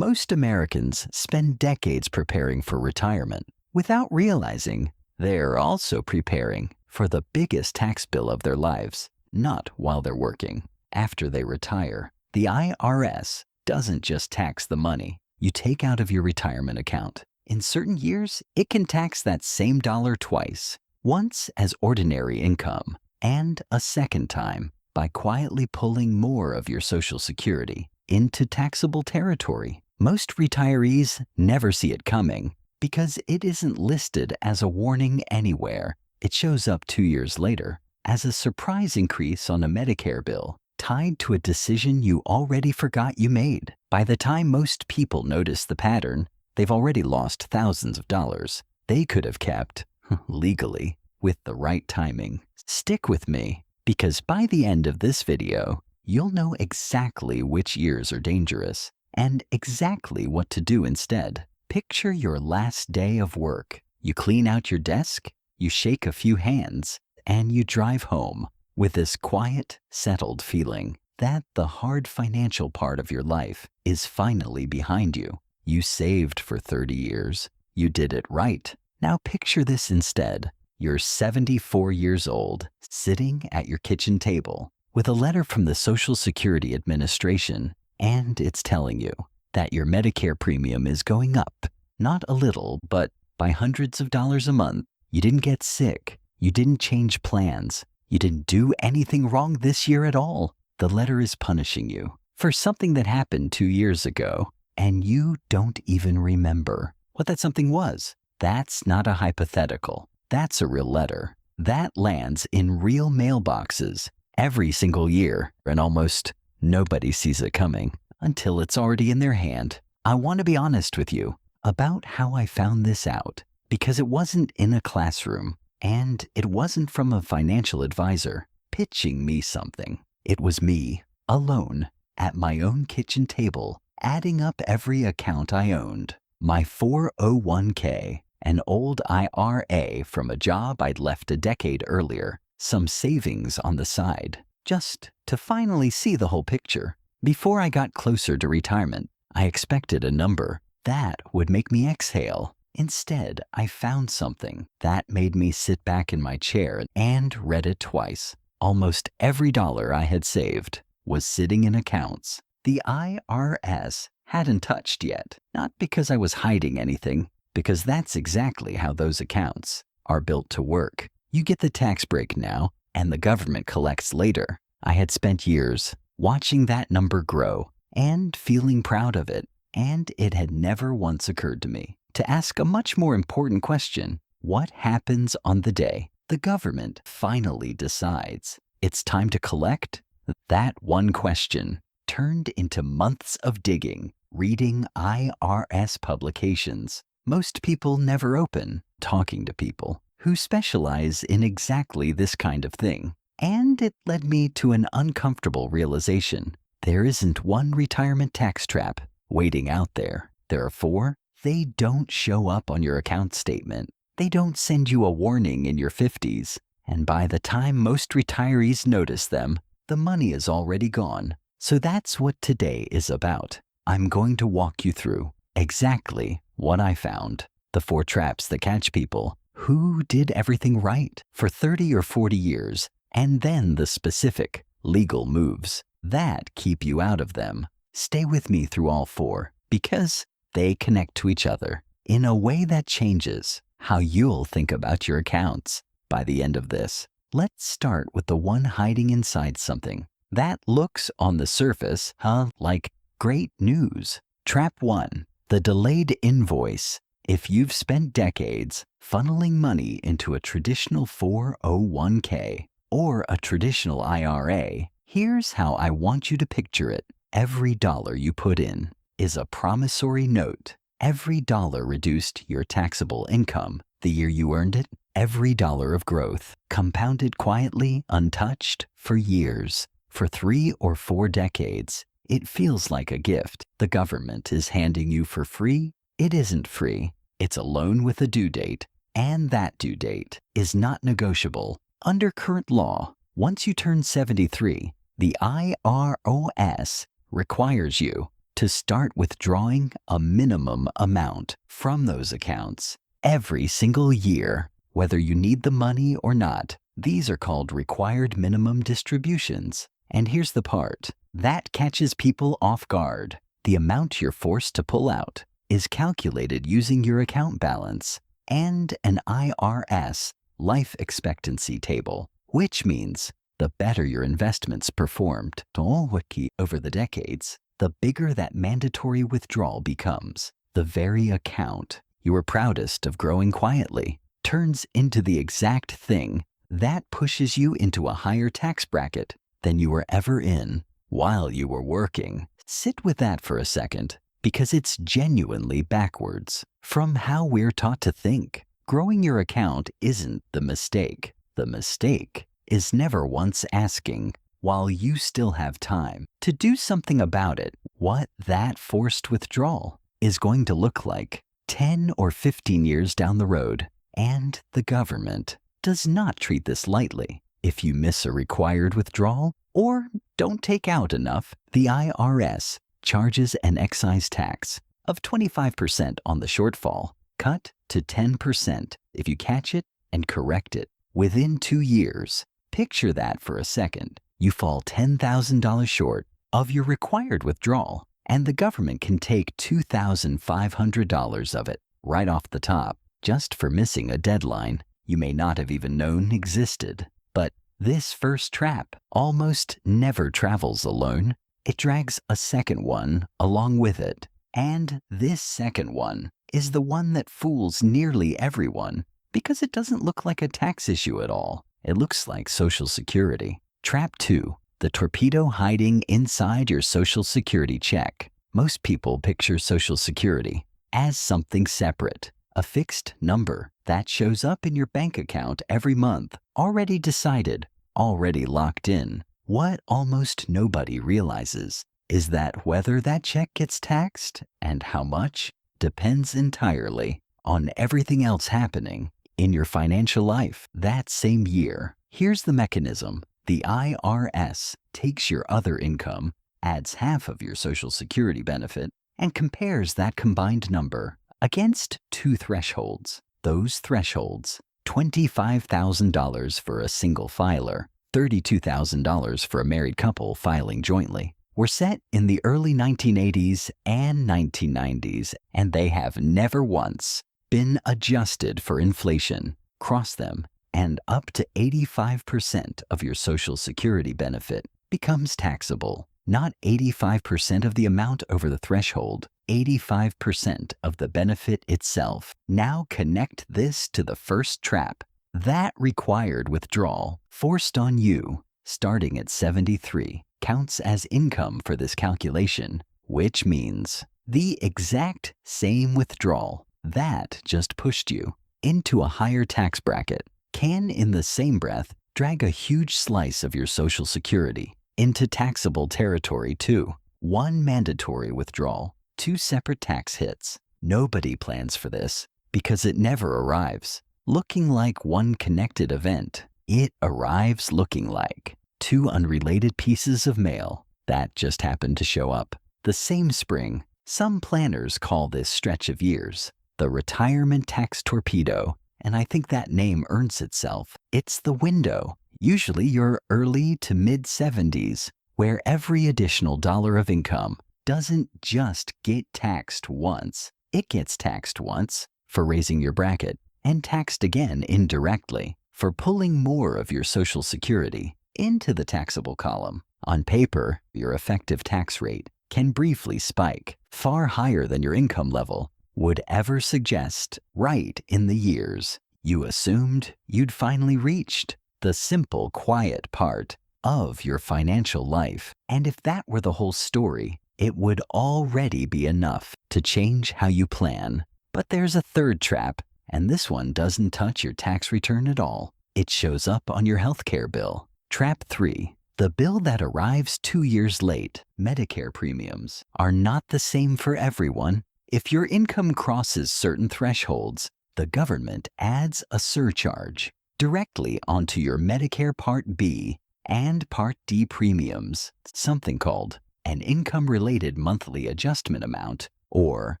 Most Americans spend decades preparing for retirement without realizing they're also preparing for the biggest tax bill of their lives, not while they're working. After they retire, the IRS doesn't just tax the money you take out of your retirement account. In certain years, it can tax that same dollar twice, once as ordinary income, and a second time by quietly pulling more of your Social Security into taxable territory. Most retirees never see it coming because it isn't listed as a warning anywhere. It shows up 2 years later as a surprise increase on a Medicare bill tied to a decision you already forgot you made. By the time most people notice the pattern, they've already lost thousands of dollars they could have kept, legally, with the right timing. Stick with me, because by the end of this video, you'll know exactly which years are dangerous and exactly what to do instead. Picture your last day of work. You clean out your desk, you shake a few hands, and you drive home with this quiet, settled feeling that the hard financial part of your life is finally behind you. You saved for 30 years. You did it right. Now picture this instead. You're 74 years old, sitting at your kitchen table with a letter from the Social Security Administration, and it's telling you that your Medicare premium is going up, not a little, but by hundreds of dollars a month. You didn't get sick. You didn't change plans. You didn't do anything wrong this year at all. The letter is punishing you for something that happened 2 years ago, and you don't even remember what that something was. That's not a hypothetical. That's a real letter. That lands in real mailboxes every single year, and almost nobody sees it coming until it's already in their hand. I want to be honest with you about how I found this out, because it wasn't in a classroom, and it wasn't from a financial advisor pitching me something. It was me, alone, at my own kitchen table, adding up every account I owned. My 401k, an old IRA from a job I'd left a decade earlier, some savings on the side, just to finally see the whole picture. Before I got closer to retirement, I expected a number that would make me exhale. Instead, I found something that made me sit back in my chair and read it twice. Almost every dollar I had saved was sitting in accounts the IRS hadn't touched yet. Not because I was hiding anything, because that's exactly how those accounts are built to work. You get the tax break now, and the government collects later. I had spent years watching that number grow and feeling proud of it, and it had never once occurred to me to ask a much more important question. What happens on the day the government finally decides it's time to collect? That one question turned into months of digging, reading IRS publications most people never open, talking to people who specialize in exactly this kind of thing. And it led me to an uncomfortable realization. There isn't one retirement tax trap waiting out there. There are 4. They don't show up on your account statement. They don't send you a warning in your 50s. And by the time most retirees notice them, the money is already gone. So that's what today is about. I'm going to walk you through exactly what I found. The 4 traps that catch people who did everything right for 30 or 40 years, and then the specific legal moves that keep you out of them. Stay with me through all 4 because they connect to each other in a way that changes how you'll think about your accounts by the end of this. Let's start with the one hiding inside something that looks on the surface, like great news. Trap 1, the delayed invoice. If you've spent decades funneling money into a traditional 401k or a traditional IRA, here's how I want you to picture it. Every dollar you put in is a promissory note. Every dollar reduced your taxable income the year you earned it. Every dollar of growth, compounded quietly, untouched, for years, for 3 or 4 decades. It feels like a gift the government is handing you for free. It isn't free. It's a loan with a due date, and that due date is not negotiable. Under current law, once you turn 73, the IRS requires you to start withdrawing a minimum amount from those accounts every single year, whether you need the money or not. These are called required minimum distributions. And here's the part that catches people off guard. The amount you're forced to pull out is calculated using your account balance and an IRS life expectancy table, which means the better your investments performed over the decades, the bigger that mandatory withdrawal becomes. The very account you were proudest of growing quietly turns into the exact thing that pushes you into a higher tax bracket than you were ever in while you were working. Sit with that for a second, because it's genuinely backwards from how we're taught to think. Growing your account isn't the mistake. The mistake is never once asking, while you still have time, to do something about it, what that forced withdrawal is going to look like 10 or 15 years down the road. And the government does not treat this lightly. If you miss a required withdrawal or don't take out enough, the IRS charges an excise tax of 25% on the shortfall, cut to 10% if you catch it and correct it within 2 years. Picture that for a second. You fall $10,000 short of your required withdrawal, and the government can take $2,500 of it right off the top just for missing a deadline you may not have even known existed. But this first trap almost never travels alone. It drags a second one along with it. And this second one is the one that fools nearly everyone because it doesn't look like a tax issue at all. It looks like Social Security. Trap 2, the torpedo hiding inside your Social Security check. Most people picture Social Security as something separate, a fixed number that shows up in your bank account every month, already decided, already locked in. What almost nobody realizes is that whether that check gets taxed and how much depends entirely on everything else happening in your financial life that same year. Here's the mechanism. The IRS takes your other income, adds half of your Social Security benefit, and compares that combined number against 2 thresholds. Those thresholds, $25,000 for a single filer, $32,000 for a married couple filing jointly, were set in the early 1980s and 1990s, and they have never once been adjusted for inflation. Cross them, and up to 85% of your Social Security benefit becomes taxable. Not 85% of the amount over the threshold, 85% of the benefit itself. Now connect this to the first trap. That required withdrawal, forced on you, starting at 73, counts as income for this calculation, which means the exact same withdrawal that just pushed you into a higher tax bracket can, in the same breath, drag a huge slice of your Social Security into taxable territory too. One mandatory withdrawal, 2 separate tax hits. Nobody plans for this because it never arrives looking like one connected event. It arrives looking like 2 unrelated pieces of mail that just happened to show up the same spring. Some planners call this stretch of years the retirement tax torpedo, and I think that name earns itself. It's the window, usually your early to mid-70s, where every additional dollar of income doesn't just get taxed once. It gets taxed once for raising your bracket and taxed again indirectly for pulling more of your Social Security into the taxable column. On paper, your effective tax rate can briefly spike far higher than your income level would ever suggest right in the years you assumed you'd finally reached the simple, quiet part of your financial life. And if that were the whole story, it would already be enough to change how you plan. But there's a third trap, and this one doesn't touch your tax return at all. It shows up on your healthcare bill. Trap 3. The bill that arrives 2 years late. Medicare premiums are not the same for everyone. If your income crosses certain thresholds, the government adds a surcharge directly onto your Medicare Part B and Part D premiums, something called an income-related monthly adjustment amount, or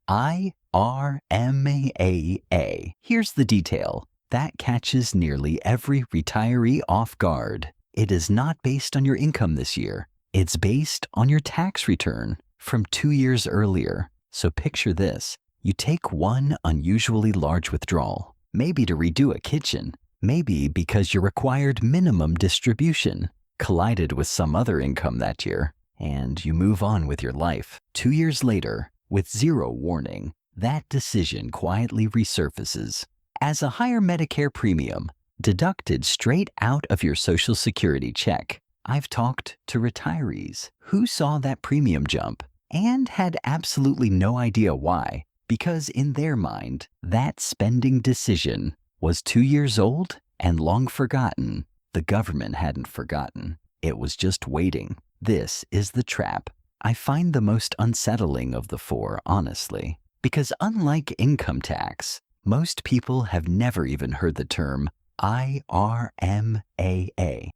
IRMAA. Here's the detail that catches nearly every retiree off guard. It is not based on your income this year. It's based on your tax return from 2 years earlier. So picture this. You take one unusually large withdrawal, maybe to redo a kitchen, maybe because your required minimum distribution collided with some other income that year, and you move on with your life. 2 years later, with zero warning, that decision quietly resurfaces as a higher Medicare premium, deducted straight out of your Social Security check. I've talked to retirees who saw that premium jump and had absolutely no idea why, because in their mind, that spending decision was 2 years old and long forgotten. The government hadn't forgotten. It was just waiting. This is the trap. I find the most unsettling of the four, honestly, because unlike income tax, most people have never even heard the term IRMAA.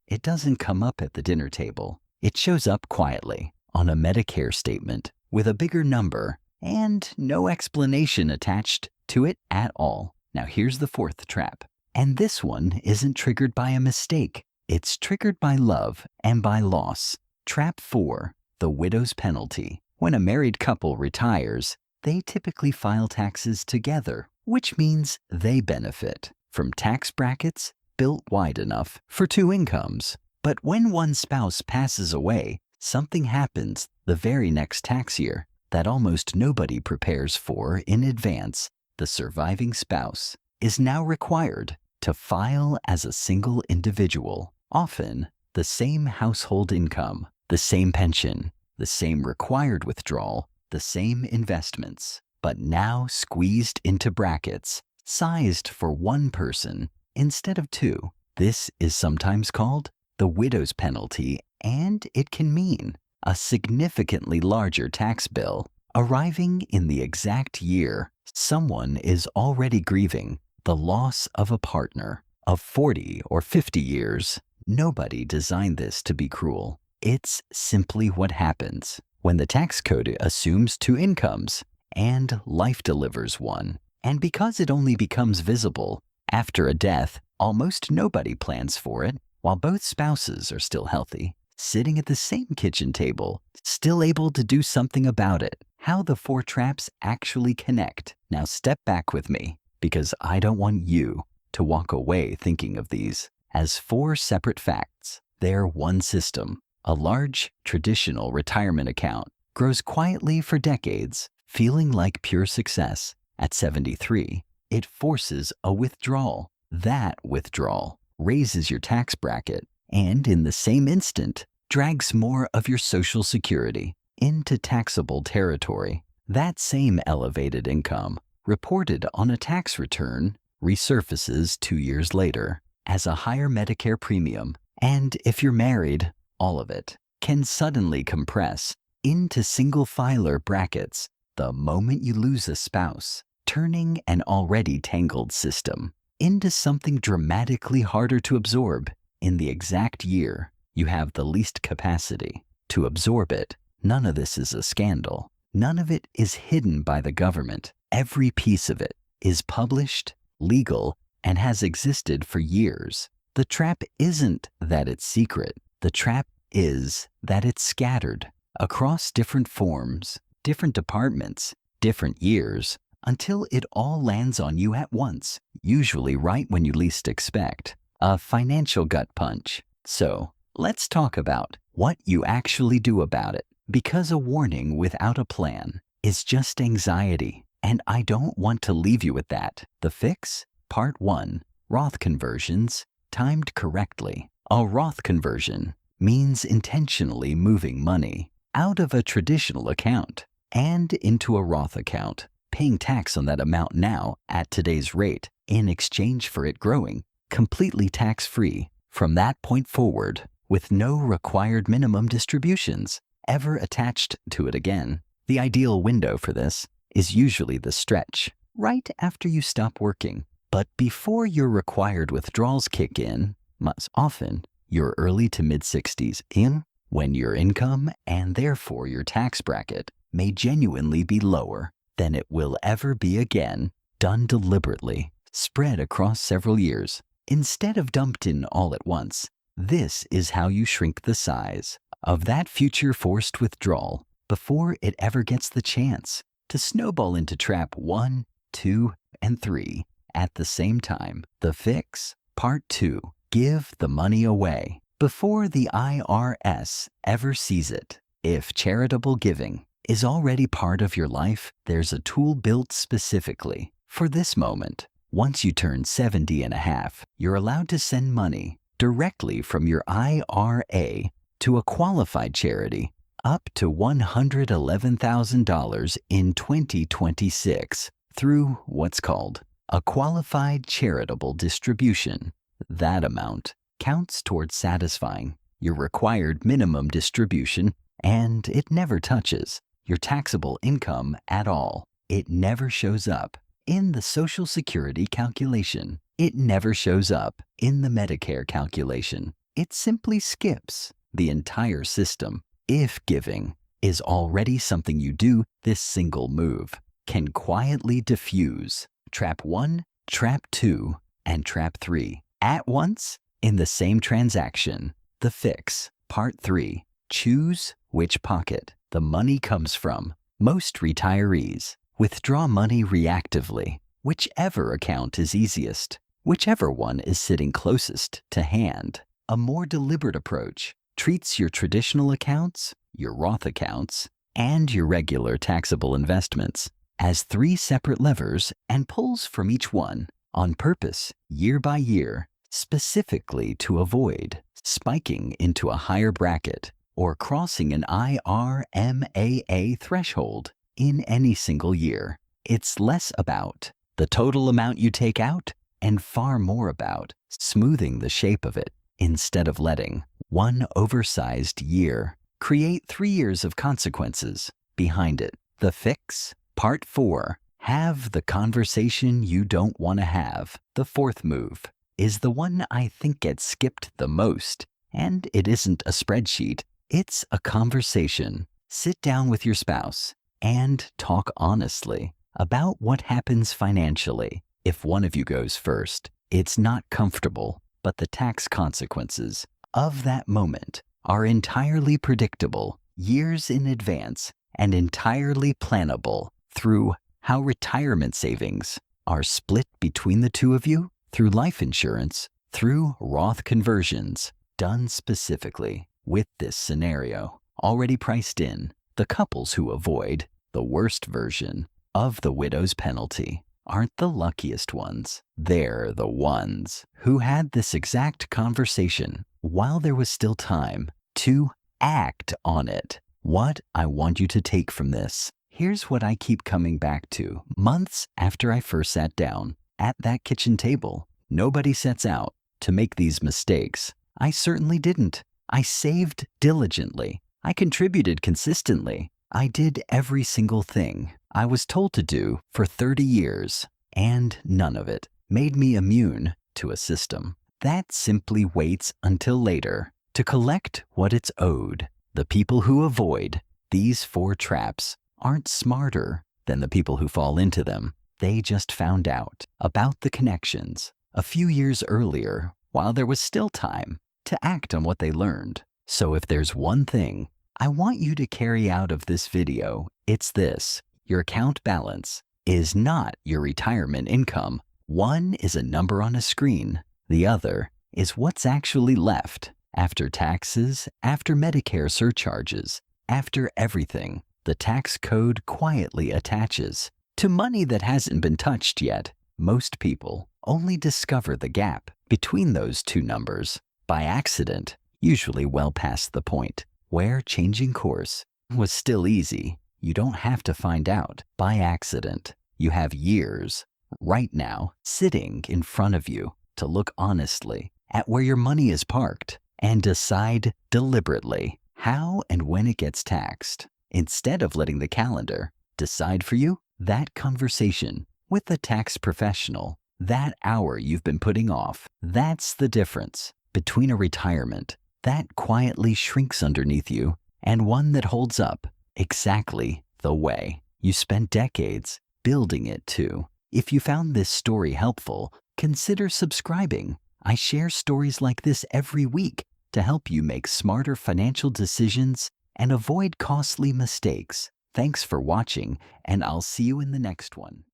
It doesn't come up at the dinner table. It shows up quietly on a Medicare statement with a bigger number and no explanation attached to it at all. Now here's the fourth trap. And this one isn't triggered by a mistake. It's triggered by love and by loss. Trap 4, the widow's penalty. When a married couple retires, they typically file taxes together, which means they benefit from tax brackets built wide enough for 2 incomes. But when one spouse passes away, something happens the very next tax year that almost nobody prepares for in advance. The surviving spouse is now required to file as a single individual, often the same household income, the same pension, the same required withdrawal, the same investments, but now squeezed into brackets, sized for one person instead of 2. This is sometimes called the widow's penalty, and it can mean a significantly larger tax bill arriving in the exact year someone is already grieving the loss of a partner of 40 or 50 years. Nobody designed this to be cruel. It's simply what happens when the tax code assumes 2 incomes and life delivers one. And because it only becomes visible after a death, almost nobody plans for it while both spouses are still healthy, sitting at the same kitchen table, still able to do something about it. How the 4 traps actually connect. Now step back with me, because I don't want you to walk away thinking of these as 4 separate facts. They're one system. A large, traditional retirement account grows quietly for decades, feeling like pure success. At 73, it forces a withdrawal. That withdrawal raises your tax bracket and, in the same instant, drags more of your Social Security into taxable territory. That same elevated income, reported on a tax return, resurfaces 2 years later as a higher Medicare premium. And if you're married, all of it can suddenly compress into single filer brackets the moment you lose a spouse, turning an already tangled system into something dramatically harder to absorb in the exact year you have the least capacity to absorb it. None of this is a scandal. None of it is hidden by the government. Every piece of it is published, legal, and has existed for years. The trap isn't that it's secret. The trap is that it's scattered across different forms, different departments, different years, until it all lands on you at once, usually right when you least expect. A financial gut punch. So, let's talk about what you actually do about it, because a warning without a plan is just anxiety, and I don't want to leave you with that. The fix? Part 1. Roth conversions timed correctly. A Roth conversion means intentionally moving money out of a traditional account and into a Roth account, paying tax on that amount now at today's rate in exchange for it growing completely tax-free from that point forward, with no required minimum distributions ever attached to it again. The ideal window for this is usually the stretch right after you stop working, but before your required withdrawals kick in, most often your early to mid-60s. In when your income and therefore your tax bracket may genuinely be lower than it will ever be again, done deliberately, spread across several years, instead of dumped in all at once. This is how you shrink the size of that future forced withdrawal before it ever gets the chance to snowball into trap 1, 2, and 3 at the same time. The fix, part 2, give the money away before the IRS ever sees it. If charitable giving is already part of your life, there's a tool built specifically for this moment. Once you turn 70 and a half, you're allowed to send money directly from your IRA to a qualified charity up to $111,000 in 2026 through what's called a qualified charitable distribution. That amount counts towards satisfying your required minimum distribution, and it never touches your taxable income at all. It never shows up in the Social Security calculation. It never shows up in the Medicare calculation. It simply skips the entire system. If giving is already something you do, this single move can quietly diffuse trap 1, trap 2, and trap 3 at once in the same transaction. The fix, part 3, choose which pocket the money comes from. Most retirees withdraw money reactively, whichever account is easiest, whichever one is sitting closest to hand. A more deliberate approach treats your traditional accounts, your Roth accounts, and your regular taxable investments as 3 separate levers and pulls from each one on purpose, year by year, specifically to avoid spiking into a higher bracket or crossing an IRMAA threshold in any single year. It's less about the total amount you take out and far more about smoothing the shape of it instead of letting one oversized year create 3 years of consequences behind it. The fix, part 4, have the conversation you don't want to have. The 4th move is the one I think gets skipped the most, and it isn't a spreadsheet. It's a conversation. Sit down with your spouse and talk honestly about what happens financially if one of you goes first. It's not comfortable, but the tax consequences of that moment are entirely predictable years in advance and entirely plannable through how retirement savings are split between the two of you, through life insurance, through Roth conversions, done specifically with this scenario already priced in. The couples who avoid the worst version of the widow's penalty aren't the luckiest ones. They're the ones who had this exact conversation while there was still time to act on it. What I want you to take from this, here's what I keep coming back to months after I first sat down at that kitchen table. Nobody sets out to make these mistakes. I certainly didn't. I saved diligently. I contributed consistently. I did every single thing I was told to do for 30 years, and none of it made me immune to a system that simply waits until later to collect what it's owed. The people who avoid these 4 traps aren't smarter than the people who fall into them. They just found out about the connections a few years earlier while there was still time to act on what they learned. So if there's one thing I want you to carry out of this video, it's this: your account balance is not your retirement income. One is a number on a screen. The other is what's actually left after taxes, after Medicare surcharges, after everything the tax code quietly attaches to money that hasn't been touched yet. Most people only discover the gap between those two numbers by accident, usually well past the point where changing course was still easy. You don't have to find out by accident. You have years right now sitting in front of you to look honestly at where your money is parked and decide deliberately how and when it gets taxed. Instead of letting the calendar decide for you, that conversation with a tax professional, that hour you've been putting off, that's the difference between a retirement that quietly shrinks underneath you, and one that holds up exactly the way you spent decades building it too. If you found this story helpful, consider subscribing. I share stories like this every week to help you make smarter financial decisions and avoid costly mistakes. Thanks for watching, and I'll see you in the next one.